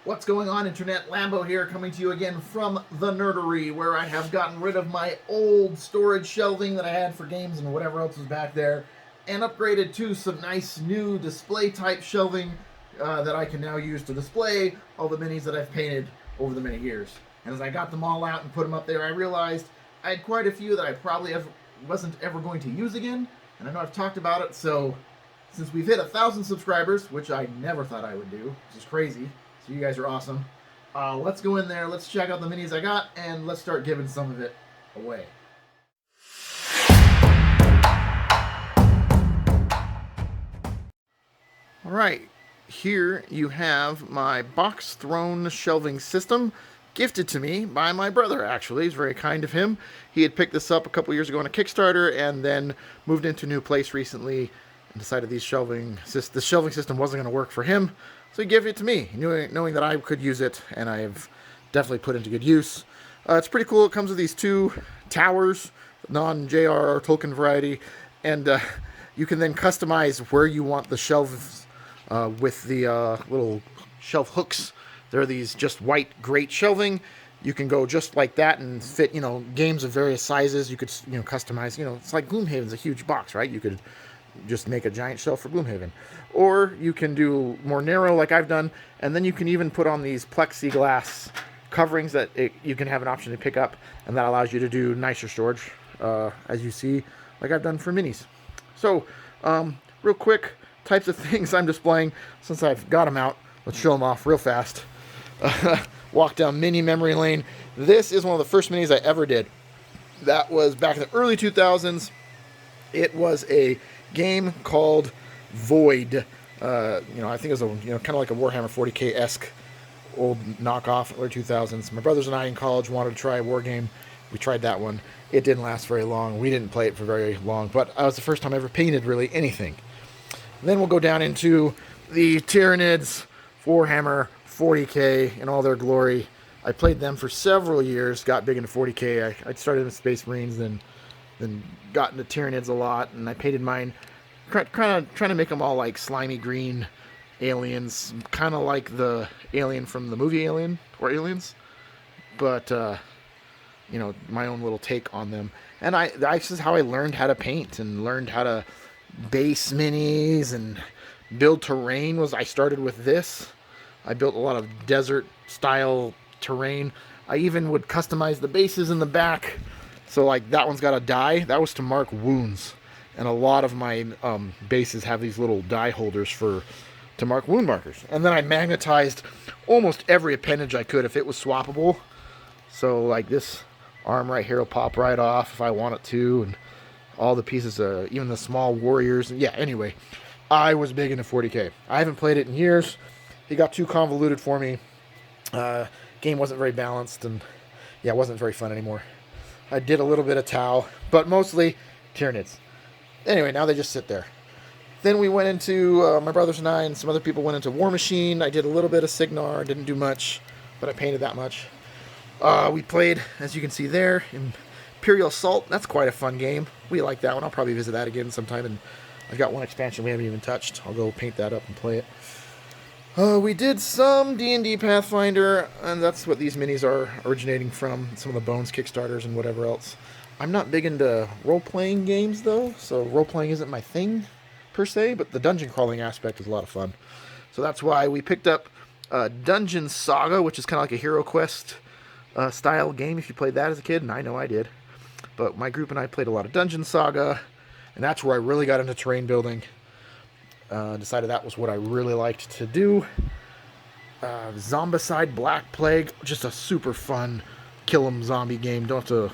What's going on, Internet? Lambo here, coming to you again from the Nerdery, where I have gotten rid of my old storage shelving that I had for games and whatever else was back there, and upgraded to some nice new display-type shelving that I can now use to display all the minis that I've painted over the many years. And as I got them all out and put them up there, I realized I had quite a few that I probably wasn't ever going to use again, and I know I've talked about it, so since we've hit 1,000 subscribers, which I never thought I would do, which is crazy, so you guys are awesome. Let's go in there, let's check out the minis I got, and let's start giving some of it away. Alright, here you have my box throne shelving system, gifted to me by my brother, actually. It's very kind of him. He had picked this up a couple years ago on a Kickstarter, and then moved into a new place recently, and decided this shelving system wasn't going to work for him. So he gave it to me, knowing that I could use it, and I have definitely put it into good use. It's pretty cool. It comes with these two towers, non-J.R.R. Tolkien variety, and you can then customize where you want the shelves with the little shelf hooks. There are these just white grate shelving. You can go just like that and fit, games of various sizes. You could, customize, it's like Gloomhaven's a huge box, right? You could just make a giant shelf for Gloomhaven. Or you can do more narrow like I've done, and then you can even put on these plexiglass coverings that you can have an option to pick up, and that allows you to do nicer storage, as you see, like I've done for minis. So, real quick, types of things I'm displaying since I've got them out. Let's show them off real fast. Walk down mini memory lane. This is one of the first minis I ever did. That was back in the early 2000s. It was a game called Void. I think it was kind of like a Warhammer 40k-esque old knockoff, early 2000s. My brothers and I in college wanted to try a war game. We tried that one. It didn't last very long. We didn't play it for very long, but that was the first time I ever painted really anything. Then we'll go down into the Tyranids, Warhammer 40k in all their glory. I played them for several years, got big into 40k. I started in Space Marines, then got into Tyranids a lot, and I painted mine trying to make them all like slimy green aliens, kind of like the alien from the movie Alien, or Aliens, but my own little take on them. And this is how I learned how to paint and learned how to base minis and build terrain. I started with this. I built a lot of desert style terrain. I even would customize the bases in the back. So like that one's got a die. That was to mark wounds. And a lot of my bases have these little die holders to mark wound markers. And then I magnetized almost every appendage I could if it was swappable. So like this arm right here will pop right off if I want it to. And all the pieces, even the small warriors. Yeah, anyway, I was big into 40k. I haven't played it in years. It got too convoluted for me. Game wasn't very balanced, and yeah, it wasn't very fun anymore. I did a little bit of Tau, but mostly Tyranids. Anyway, now they just sit there. Then we went into, my brothers and I and some other people went into War Machine. I did a little bit of Signar, didn't do much, but I painted that much. We played, as you can see there, Imperial Assault. That's quite a fun game. We like that one. I'll probably visit that again sometime, and I've got one expansion we haven't even touched. I'll go paint that up and play it. We did some Dnd Pathfinder, and that's what these minis are originating from, some of the Bones Kickstarters and whatever else. I'm not big into role-playing games, though, so role-playing isn't my thing, per se, but the dungeon crawling aspect is a lot of fun. So that's why we picked up Dungeon Saga, which is kind of like a Hero Quest style game, if you played that as a kid, and I know I did. But my group and I played a lot of Dungeon Saga, and that's where I really got into terrain building. Decided that was what I really liked to do. Zombicide Black Plague, just a super fun kill 'em zombie game. Don't have to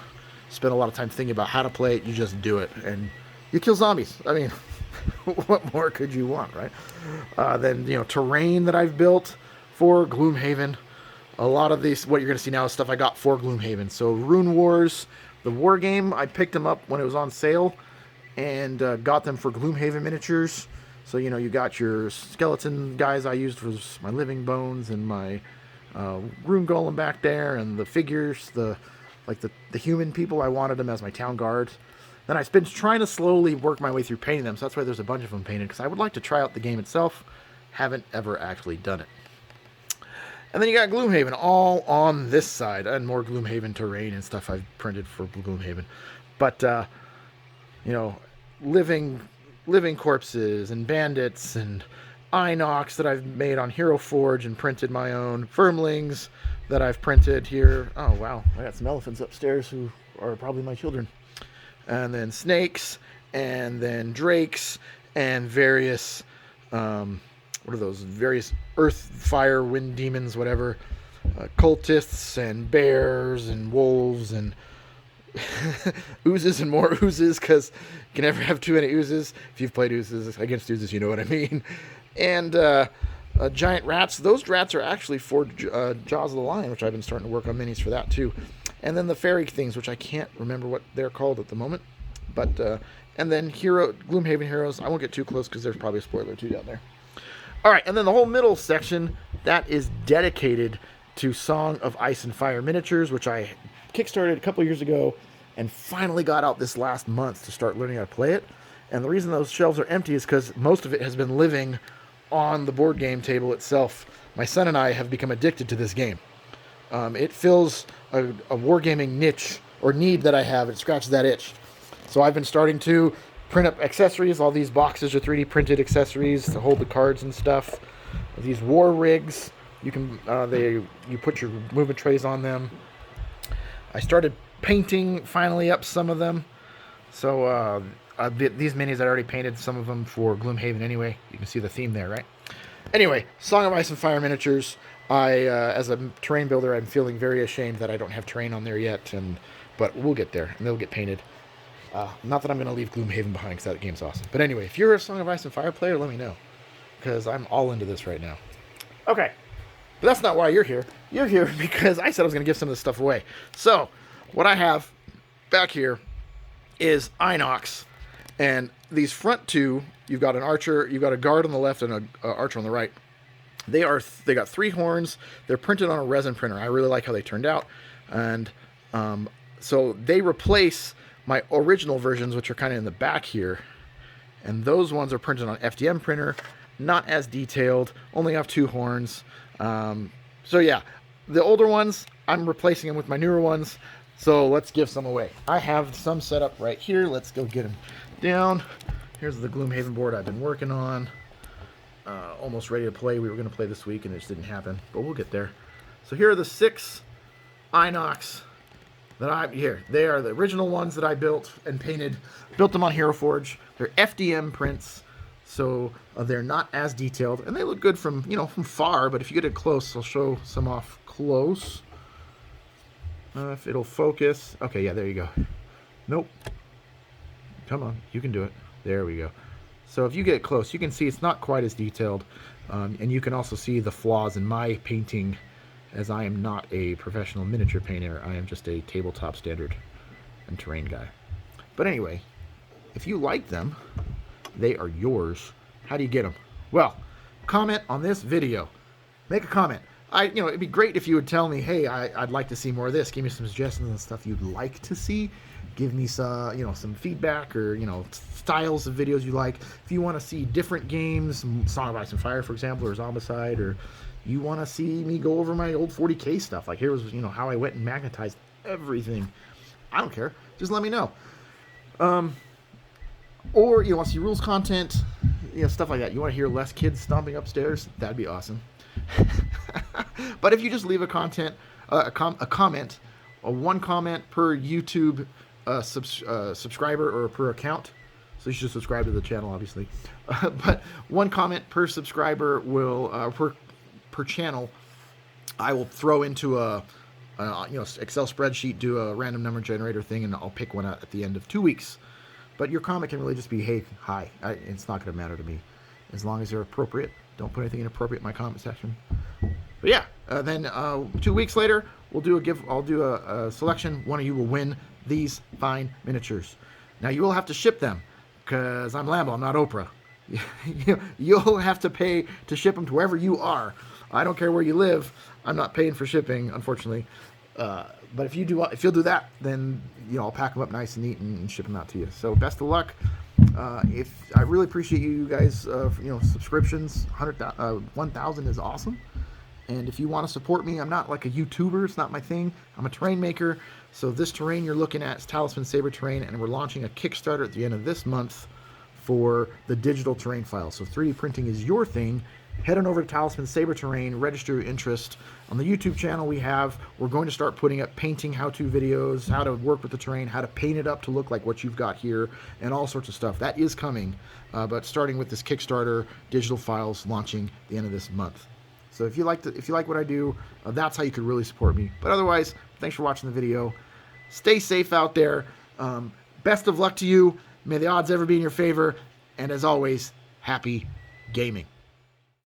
spend a lot of time thinking about how to play it. You just do it, and you kill zombies. I mean, what more could you want, right? Then, terrain that I've built for Gloomhaven. A lot of these, what you're going to see now, is stuff I got for Gloomhaven. So Rune Wars, the war game, I picked them up when it was on sale, and got them for Gloomhaven miniatures. So, you got your skeleton guys I used for my living bones, and my rune golem back there, and the figures, the human people, I wanted them as my town guards. Then I've been trying to slowly work my way through painting them, so that's why there's a bunch of them painted, because I would like to try out the game itself. Haven't ever actually done it. And then you got Gloomhaven all on this side, and more Gloomhaven terrain and stuff I've printed for Gloomhaven. But you know, living corpses and bandits and Inox that I've made on Hero Forge and printed my own. Firmlings that I've printed here. Oh wow, I got some elephants upstairs who are probably my children. And then snakes, and then drakes, and various what are those? Various earth, fire, wind demons, whatever. Cultists and bears and wolves and oozes and more oozes, because you can never have too many oozes. If you've played oozes against oozes, you know what I mean. And giant rats. Those rats are actually for Jaws of the Lion, which I've been starting to work on minis for that too. And then the fairy things, which I can't remember what they're called at the moment. But and then Gloomhaven heroes. I won't get too close because there's probably a spoiler too down there. All right, and then the whole middle section, that is dedicated to Song of Ice and Fire miniatures, which I kickstarted a couple years ago and finally got out this last month to start learning how to play it. And the reason those shelves are empty is because most of it has been living on the board game table itself. My son and I have become addicted to this game. It fills a wargaming niche or need that I have. It scratches that itch. So I've been starting to print up accessories. All these boxes are 3D printed accessories to hold the cards and stuff. These war rigs, you can you put your movement trays on them. I started painting finally up some of them. So these minis I already painted some of them for Gloomhaven anyway. You can see the theme there, right? Anyway, Song of Ice and Fire miniatures. As a terrain builder, I'm feeling very ashamed that I don't have terrain on there yet, but we'll get there, and they'll get painted. Not that I'm going to leave Gloomhaven behind, because that game's awesome. But anyway, if you're a Song of Ice and Fire player, let me know, because I'm all into this right now. Okay, but that's not why you're here. You're here because I said I was going to give some of this stuff away. So, what I have back here is Inox, and these front two, you've got an archer, you've got a guard on the left and an archer on the right. They got 3 horns. They're printed on a resin printer. I really like how they turned out, and so they replace my original versions, which are kind of in the back here, and those ones are printed on FDM printer, not as detailed, only have 2 horns. So yeah, the older ones, I'm replacing them with my newer ones, so let's give some away. I have some set up right here. Let's go get them down. Here's the Gloomhaven board I've been working on. Almost ready to play. We were going to play this week, and it just didn't happen, but we'll get there. So here are the 6 Inox that they are the original ones that I built and painted. Built them on Hero Forge. They're FDM prints, so they're not as detailed, and they look good from far. But if you get it close, I'll show some off close. If it'll focus. Okay, yeah, there you go. Nope. Come on, you can do it. There we go. So if you get close, you can see it's not quite as detailed, and you can also see the flaws in my painting, as I am not a professional miniature painter. I am just a tabletop standard and terrain guy. But anyway, if you like them, they are yours. How do you get them? Well, comment on this video. Make a comment. It'd be great if you would tell me, hey, I'd like to see more of this. Give me some suggestions and stuff you'd like to see. Give me some feedback, or styles of videos you like. If you want to see different games, Song of Ice and Fire, for example, or Zombicide, or you want to see me go over my old 40K stuff, like here was how I went and magnetized everything. I don't care. Just let me know. Or you want to see rules content, stuff like that. You want to hear less kids stomping upstairs? That'd be awesome. But if you just leave a comment, one comment per YouTube subscriber or per account, so you should subscribe to the channel, obviously. But one comment per subscriber will per channel, I will throw into a Excel spreadsheet, do a random number generator thing, and I'll pick one out at the end of 2 weeks. But your comment can really just be, hey, hi. It's not going to matter to me, as long as they're appropriate. Don't put anything inappropriate in my comment section. But yeah, then 2 weeks later, I'll do a selection. One of you will win these fine miniatures. Now you will have to ship them, because I'm Lambo, I'm not Oprah. You'll have to pay to ship them to wherever you are. I don't care where you live. I'm not paying for shipping, unfortunately. But if you'll do that, then I'll pack them up nice and neat and ship them out to you. So best of luck. I really appreciate you guys, subscriptions. 1,000 is awesome. And if you want to support me, I'm not like a YouTuber. It's not my thing. I'm a terrain maker. So this terrain you're looking at is Talisman Saber terrain, and we're launching a Kickstarter at the end of this month for the digital terrain file. So if 3D printing is your thing, head on over to Talisman Saber Terrain, register your interest. On the YouTube channel we're going to start putting up painting how-to videos, how to work with the terrain, how to paint it up to look like what you've got here, and all sorts of stuff. That is coming, but starting with this Kickstarter, digital files launching the end of this month. So if you like what I do, that's how you could really support me. But otherwise, thanks for watching the video. Stay safe out there. Best of luck to you. May the odds ever be in your favor. And as always, happy gaming.